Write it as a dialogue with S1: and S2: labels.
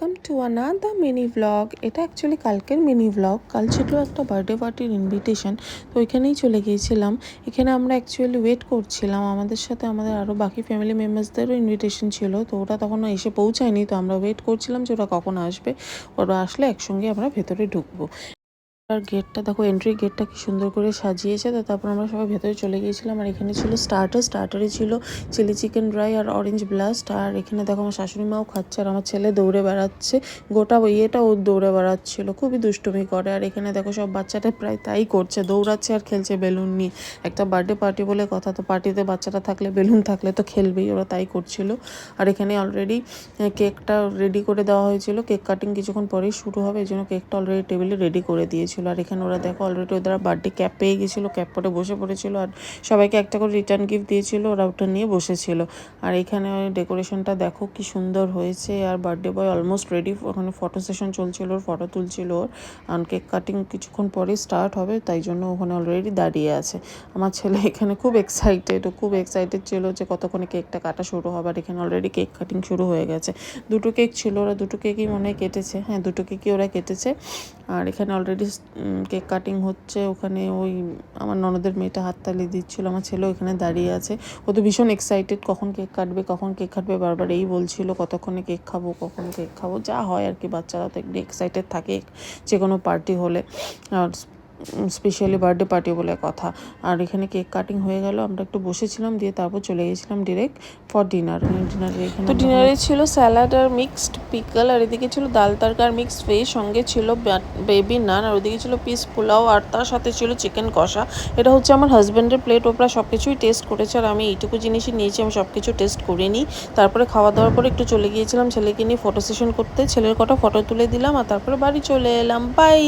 S1: Welcome to another mini vlog. এটা actually কালকের mini vlog. কাল ছিল একটা বার্থডে পার্টির ইনভিটেশন, তো ওইখানেই চলে গিয়েছিলাম। এখানে আমরা অ্যাকচুয়ালি ওয়েট করছিলাম, আমাদের সাথে আমাদের আরও বাকি ফ্যামিলি মেম্বার্সদেরও ইনভিটেশন ছিল, তো ওরা তখনও এসে পৌঁছায়নি। তো আমরা ওয়েট করছিলাম যে ওরা কখন আসবে, ওরা আসলে একসঙ্গে আমরা ভেতরে ঢুকবো। আর গেটটা দেখো, এন্ট্রি গেটটা কি সুন্দর করে সাজিয়েছে। তো তারপর আমরা সবাই ভেতরে চলে গিয়েছিলাম। আর এখানে ছিল স্টার্টারে ছিল চিলি চিকেন ড্রাই আর অরেঞ্জ ব্লাস্ট। আর এখানে দেখো আমার শাশুড়ি মাও খাচ্ছে, আর আমার ছেলে দৌড়ে বেড়াচ্ছে। গোটা ইয়েটা ও দৌড়ে বেড়াচ্ছিল, খুবই দুষ্টুমি করে। আর এখানে দেখো সব বাচ্চাটা প্রায় তাই করছে, দৌড়াচ্ছে আর খেলছে বেলুন নিয়ে। একটা বার্থডে পার্টি বলে কথা, তো পার্টিতে বাচ্চাটা থাকলে, বেলুন থাকলে তো খেলবেই, ওরা তাই করছিল। আর এখানে অলরেডি কেকটা রেডি করে দেওয়া হয়েছিল। কেক কাটিং কিছুক্ষণ পরেই শুরু হবে, এই জন্য কেকটা অলরেডি টেবিলে রেডি করে দিয়েছিল। আর এখানে ওরা দেখো অলরেডি ওদের বার্থডে ক্যাপ পেয়ে গেছিলো, ক্যাপ পরে বসে পড়েছিল। আর সবাইকে একটা করে রিটার্ন গিফট দিয়েছিল, ওরা ওটা নিয়ে বসেছিল। আর এখানে ডেকোরেশনটা দেখো কি সুন্দর হয়েছে। আর বার্থডে বয় অলমোস্ট রেডি, ওখানে ফটো সেশন চলছিল, ওর ফটো তুলছিল ওর। আর কেক কাটিং কিছুক্ষণ পরে স্টার্ট হবে, তাই জন্য ওখানে অলরেডি দাঁড়িয়ে আছে। আমার ছেলে এখানে খুব এক্সাইটেড ছিল যে কতক্ষণে কেকটা কাটা শুরু হবে। আর এখানে অলরেডি কেক কাটিং শুরু হয়ে গেছে। দুটো কেক ছিল, ওরা দুটো কেকই মনে হয় কেটেছে, হ্যাঁ দুটো কেকই ওরা কেটেছে। আর এখানে অলরেডি কেক কাটিং হচ্ছে। ওখানে ওই আমার ননদের মেয়েটা হাততালি দিচ্ছিল, আমার ছেলে ওখানে দাঁড়িয়ে আছে। ও তো ভীষণ এক্সাইটেড, কখন কেক কাটবে বারবার এই বলছিল, কতক্ষণে কেক খাবো, যা হয় আর কি, বাচ্চারা তো একটু এক্সাইটেড থাকে যে কোনো পার্টি হলে, আর স্পেশালি বার্থডে পার্টি বলে কথা। আর এখানে কেক কাটিং হয়ে গেল, আমরা একটু বসেছিলাম, দিয়ে তারপর চলে গেছিলাম ডিরেক্ট ফর ডিনার। তো ডিনারে ছিল স্যালাড আর মিক্সড পিকল, আর এদিকে ছিল ডাল তরকা আর মিক্সড ভেজ, সঙ্গে ছিল বেবি নান, আর ওদিকে ছিল পিস পোলাও, আর তার সাথে ছিল চিকেন কষা। এটা হচ্ছে আমার হাজব্যান্ডের প্লেট, ওপরা সব কিছুই টেস্ট করেছে, আর আমি এইটুকু জিনিসই নিয়েছি, আমি সব কিছু টেস্ট করিনি। তারপরে খাওয়া দাওয়ার পরে একটু চলে গিয়েছিলাম ছেলেকে নিয়ে ফটো সেশন করতে, ছেলের কটা ফটো তুলে দিলাম, আর তারপরে বাড়ি চলে এলাম। বাই।